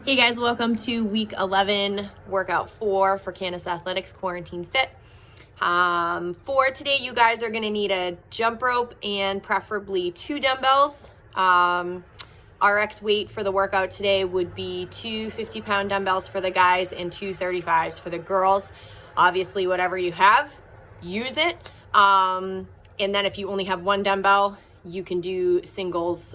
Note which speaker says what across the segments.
Speaker 1: Hey guys, welcome to week 11, workout 4 for Canis Athletics Quarantine Fit. For today, you guys are gonna need a jump rope and preferably 2 dumbbells. RX weight for the workout today would be 2 50-pound dumbbells for the guys and 2 35s for the girls. Obviously, whatever you have, use it. And then if you only have 1 dumbbell, you can do singles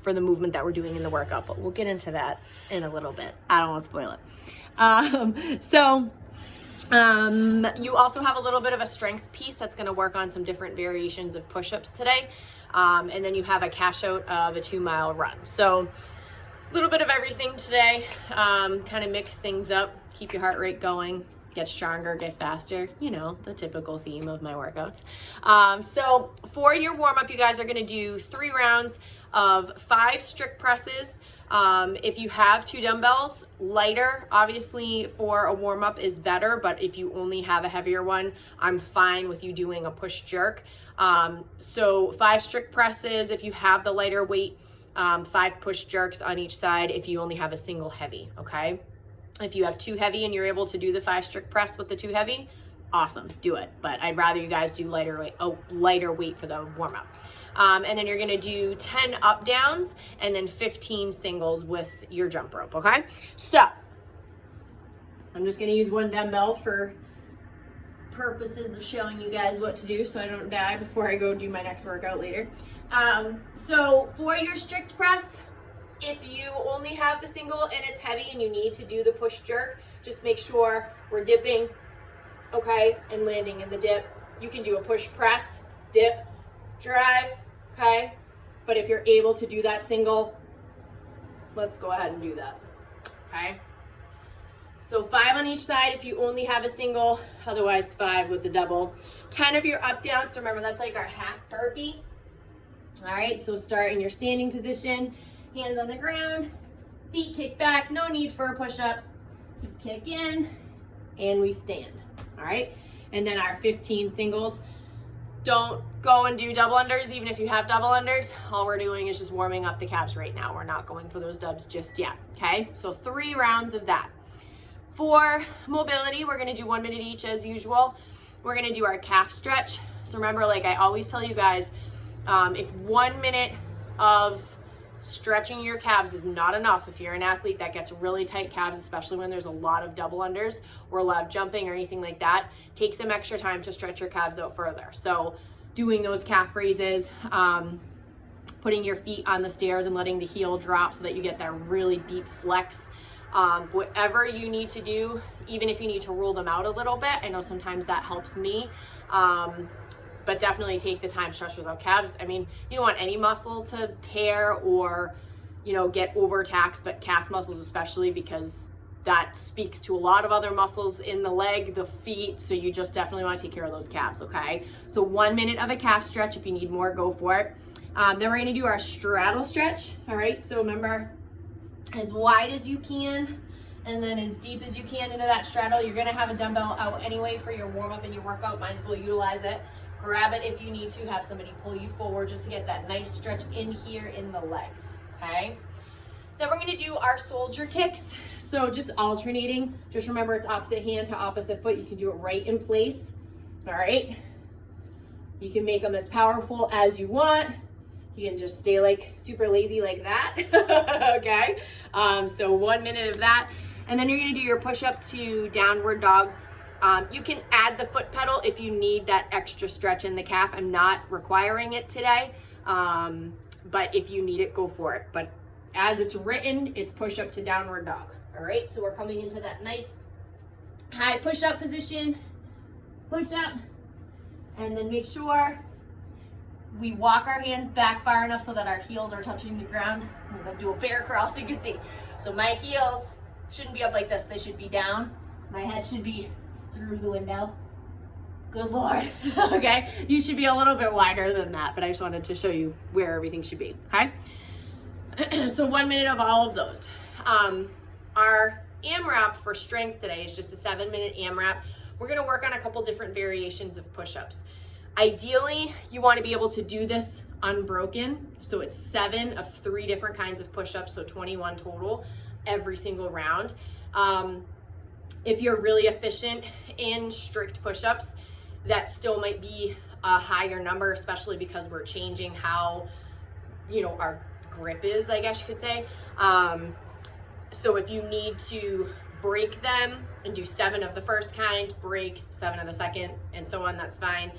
Speaker 1: for the movement that we're doing in the workout, but we'll get into that in a little bit. I don't want to spoil it. You also have a little bit of a strength piece that's going to work on some different variations of push-ups today. And then you have a cash out of a 2-mile run. So a little bit of everything today, kind of mix things up, keep your heart rate going, get stronger, get faster, you know, the typical theme of my workouts. So for your warm-up, you guys are going to do 3 rounds of 5 strict presses. If you have 2 dumbbells, lighter obviously for a warm-up is better, but if you only have a heavier one, I'm fine with you doing a push jerk. So 5 strict presses if you have the lighter weight, 5 push jerks on each side if you only have a single heavy, okay? If you have 2 heavy and you're able to do the 5 strict press with the 2 heavy, awesome, do it. But I'd rather you guys do lighter weight for the warm-up. And then you're gonna do 10 up downs and then 15 singles with your jump rope, okay? So, I'm just gonna use 1 dumbbell for purposes of showing you guys what to do so I don't die before I go do my next workout later. So for your strict press, if you only have the single and it's heavy and you need to do the push jerk, just make sure we're dipping, okay, and landing in the dip. You can do a push press, dip, drive, okay? But if you're able to do that single, let's go ahead and do that, okay? So 5 on each side if you only have a single, otherwise 5 with the double. 10 of your up downs, so remember that's like our half burpee. All right, so start in your standing position, hands on the ground, feet kick back, no need for a push-up. Feet kick in, and we stand, all right? And then our 15 singles. Don't go and do double unders, even if you have double unders. All we're doing is just warming up the calves right now. We're not going for those dubs just yet, okay? So 3 rounds of that. For mobility, we're gonna do 1 minute each as usual. We're gonna do our calf stretch. So remember, like I always tell you guys, if 1 minute of stretching your calves is not enough, if you're an athlete that gets really tight calves, especially when there's a lot of double unders or a lot of jumping or anything like that, take some extra time to stretch your calves out further. So doing those calf raises, putting your feet on the stairs and letting the heel drop so that you get that really deep flex. Whatever you need to do, even if you need to roll them out a little bit, I know sometimes that helps me. But definitely take the time to stretch those calves. I mean, you don't want any muscle to tear or, you know, get overtaxed, but calf muscles especially, because that speaks to a lot of other muscles in the leg, the feet, so you just definitely want to take care of those calves, okay? So 1 minute of a calf stretch. If you need more, go for it. Then we're going to do our straddle stretch, all right? So remember, as wide as you can and then as deep as you can into that straddle. You're going to have a dumbbell out anyway for your warm-up and your workout. Might as well utilize it. Grab it if you need to, have somebody pull you forward just to get that nice stretch in here in the legs, okay? Then we're gonna do our soldier kicks. So just alternating, just remember it's opposite hand to opposite foot. You can do it right in place, all right? You can make them as powerful as you want. You can just stay like super lazy like that, okay? So 1 minute of that. And then you're gonna do your push-up to downward dog. You can add the foot pedal if you need that extra stretch in the calf. I'm not requiring it today, but if you need it, go for it. But as it's written, it's push up to downward dog. All right, so we're coming into that nice high push up position, push up, and then make sure we walk our hands back far enough so that our heels are touching the ground. I'm gonna do a bear crawl so you can see. So my heels shouldn't be up like this, they should be down. My head should be through the window. Good Lord. Okay, you should be a little bit wider than that, but I just wanted to show you where everything should be, okay? So 1 minute of all of those. Our AMRAP for strength today is just a 7-minute AMRAP. We're gonna work on a couple different variations of push-ups. Ideally, you wanna be able to do this unbroken. So it's 7 of 3 different kinds of push-ups, so 21 total. every single round. If you're really efficient in strict push-ups, that still might be a higher number, especially because we're changing how, you know, our grip is, I guess you could say. So if you need to break them and do 7 of the first kind, break 7 of the second, and so on, that's fine.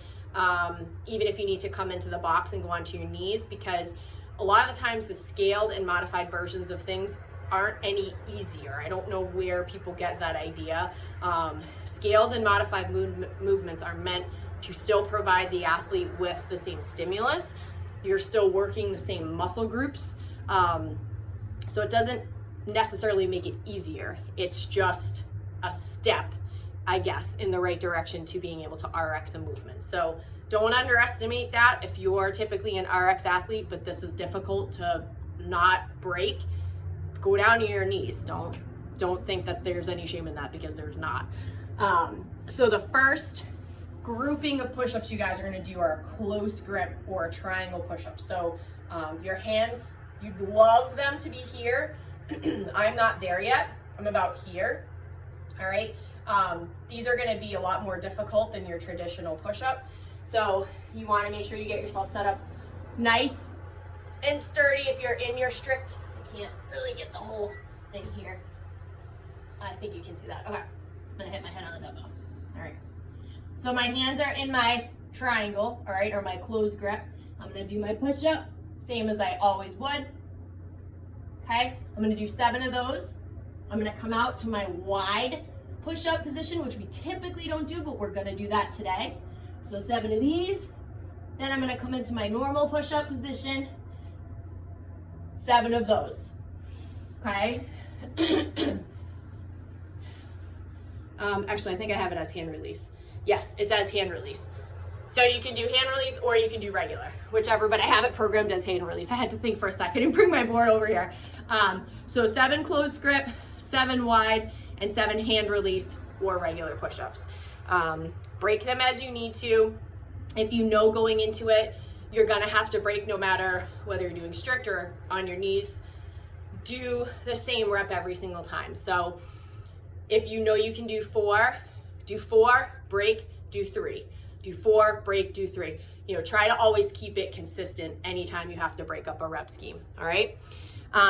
Speaker 1: Even if you need to come into the box and go onto your knees, because a lot of the times the scaled and modified versions of things aren't any easier. I don't know where people get that idea. Scaled and modified movements are meant to still provide the athlete with the same stimulus. You're still working the same muscle groups. So it doesn't necessarily make it easier. It's just a step, I guess, in the right direction to being able to RX a movement. So don't underestimate that. If you're typically an RX athlete, but this is difficult to not break, go down to your knees. Don't think that there's any shame in that, because there's not. So the first grouping of push-ups you guys are going to do are a close grip or a triangle push-up. So your hands, you'd love them to be here. I'm not there yet. I'm about here. All right. These are going to be a lot more difficult than your traditional push-up. So you want to make sure you get yourself set up nice and sturdy. If you're in your strict, I can't really get the whole thing here. I think you can see that. Okay. I'm going to hit my head on the dumbbell. All right. So my hands are in my triangle, all right, or my closed grip. I'm going to do my push-up, same as I always would. Okay. I'm going to do 7 of those. I'm going to come out to my wide push-up position, which we typically don't do, but we're going to do that today. So 7 of these. Then I'm going to come into my normal push-up position. 7 of those. Okay. Actually, I think I have it as hand release. Yes, it's as hand release. So you can do hand release or you can do regular, whichever, but I have it programmed as hand release. I had to think for a second and bring my board over here. So 7 closed grip, 7 wide, and 7 hand release or regular push-ups. Break them as you need to. If you know going into it, you're gonna have to break no matter whether you're doing strict or on your knees. Do the same rep every single time. So if you know you can do 4, do 4, break, do 3. Do 4, break, do 3. You know, try to always keep it consistent anytime you have to break up a rep scheme, all right?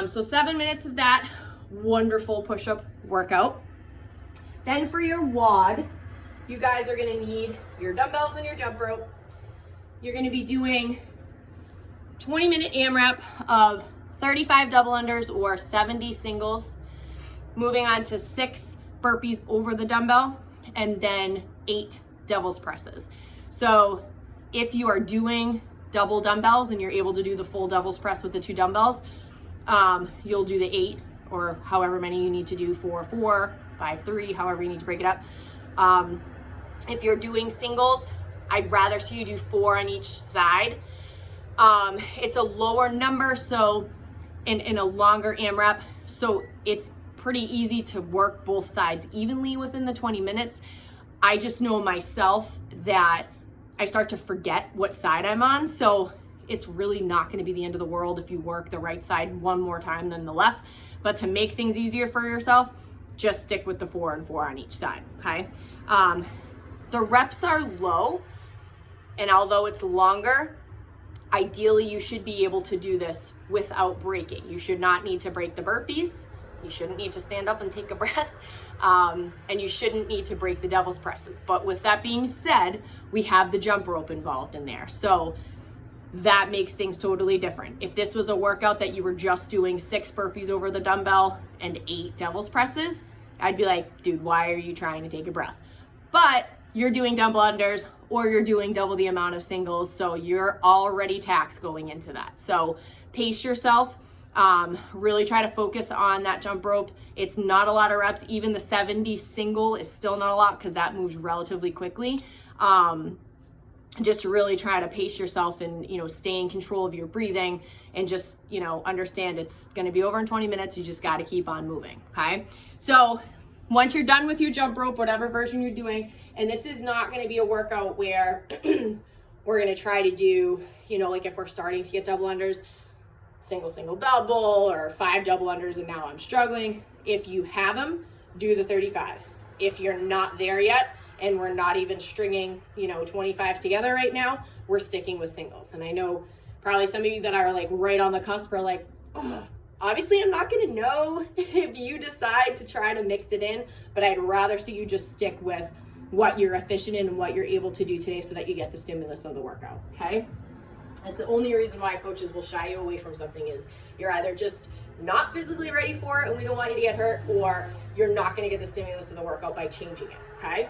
Speaker 1: So 7 minutes of that wonderful push-up workout. Then for your WOD, you guys are gonna need your dumbbells and your jump rope. You're gonna be doing 20-minute AMRAP of 35 double unders or 70 singles, moving on to 6 burpees over the dumbbell, and then 8 devil's presses. So if you are doing double dumbbells and you're able to do the full devil's press with the 2 dumbbells, you'll do the 8 or however many you need to do, 4, 4, 5, 3, however you need to break it up. If you're doing singles, I'd rather see you do 4 on each side. It's a lower number, so in a longer AMRAP, so it's pretty easy to work both sides evenly within the 20 minutes. I just know myself that I start to forget what side I'm on, so it's really not going to be the end of the world if you work the right side one more time than the left. But to make things easier for yourself, just stick with the 4 and 4 on each side, okay? The reps are low, and although it's longer, ideally you should be able to do this without breaking. You should not need to break the burpees. You shouldn't need to stand up and take a breath, and you shouldn't need to break the devil's presses. But with that being said, we have the jump rope involved in there. So that makes things totally different. If this was a workout that you were just doing 6 burpees over the dumbbell and 8 devil's presses, I'd be like, dude, why are you trying to take a breath? But you're doing double unders or you're doing double the amount of singles, so you're already taxed going into that. So pace yourself. Really try to focus on that jump rope. It's not a lot of reps. Even the 70 single is still not a lot because that moves relatively quickly. Just really try to pace yourself and, you know, stay in control of your breathing and just, you know, understand it's going to be over in 20 minutes. You just got to keep on moving. Okay. So once you're done with your jump rope, whatever version you're doing, and this is not going to be a workout where we're going to try to do, you know, like if we're starting to get double unders, single, single, double, or 5 double unders and now I'm struggling. If you have them, do the 35. If you're not there yet and we're not even stringing, 25 together right now, we're sticking with singles. And I know probably some of you that are like right on the cusp are like, oh, obviously I'm not gonna know if you decide to try to mix it in, but I'd rather see you just stick with what you're efficient in and what you're able to do today so that you get the stimulus of the workout, okay? That's the only reason why coaches will shy you away from something is you're either just not physically ready for it and we don't want you to get hurt, or you're not gonna get the stimulus of the workout by changing it, okay?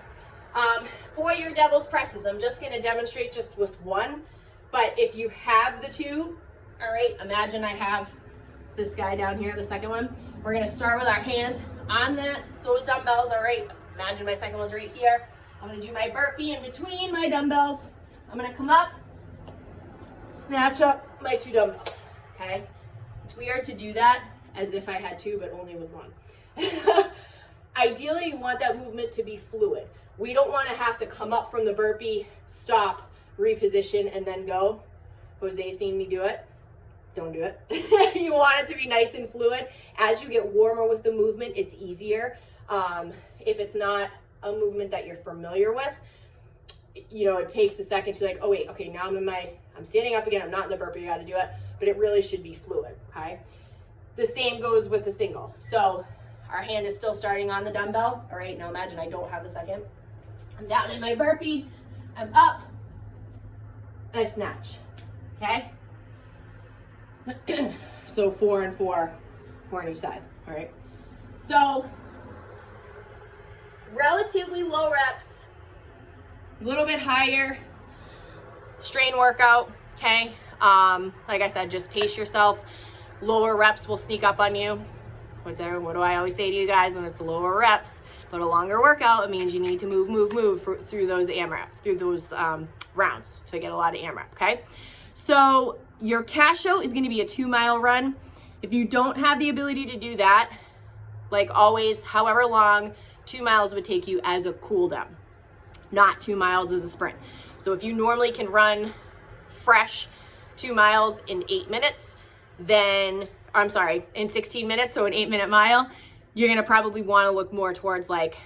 Speaker 1: For your devil's presses, I'm just gonna demonstrate just with one, but if you have the two, all right, imagine I have this guy down here, the second one. We're gonna start with our hands on those dumbbells, all right? Imagine my second one's right here. I'm gonna do my burpee in between my dumbbells. I'm gonna come up, snatch up my 2 dumbbells, okay? It's weird to do that as if I had 2, but only with 1. Ideally, you want that movement to be fluid. We don't wanna have to come up from the burpee, stop, reposition, and then go. Jose's seen me do it. Don't do it. You want it to be nice and fluid. As you get warmer with the movement, it's easier. If it's not a movement that you're familiar with, it takes a second to be like, oh wait, okay, now I'm standing up again, I'm not in the burpee, you gotta do it, but it really should be fluid, okay? The same goes with the single. So our hand is still starting on the dumbbell, all right? Now imagine I don't have the second. I'm down in my burpee, I'm up, I snatch, okay? So 4 and 4 on each side, all right? So relatively low reps, a little bit higher strain workout, okay? Like I said, just pace yourself. Lower reps will sneak up on you. What do I always say to you guys when it's lower reps? But a longer workout, it means you need to move through those AMRAP, through those rounds to get a lot of AMRAP, okay? So your Casio is gonna be a 2-mile run. If you don't have the ability to do that, like always, however long 2 miles would take you as a cool down, not 2 miles as a sprint. So if you normally can run fresh 2 miles in 8 minutes, then, in 16 minutes, so an 8-minute mile, you're gonna probably wanna look more towards like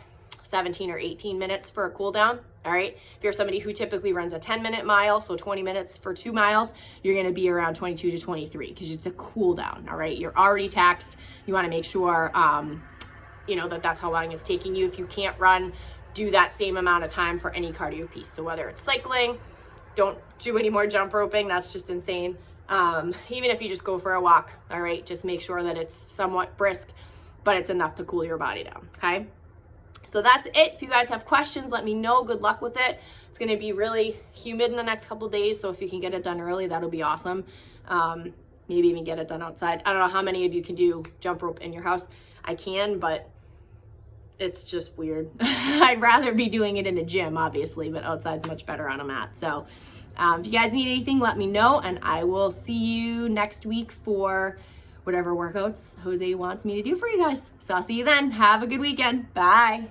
Speaker 1: 17 or 18 minutes for a cool down, all right? If you're somebody who typically runs a 10-minute mile, so 20 minutes for 2 miles, you're gonna be around 22 to 23 because it's a cool down, all right? You're already taxed. You wanna make sure, that's how long it's taking you. If you can't run, do that same amount of time for any cardio piece. So whether it's cycling, don't do any more jump roping, that's just insane. Even if you just go for a walk, all right, just make sure that it's somewhat brisk, but it's enough to cool your body down, okay? So that's it. If you guys have questions, let me know. Good luck with it. It's gonna be really humid in the next couple days, so if you can get it done early, that'll be awesome. Maybe even get it done outside. I don't know how many of you can do jump rope in your house. I can, but it's just weird. I'd rather be doing it in a gym, obviously, but outside's much better on a mat. So if you guys need anything, let me know, and I will see you next week for whatever workouts Jose wants me to do for you guys. So I'll see you then. Have a good weekend. Bye.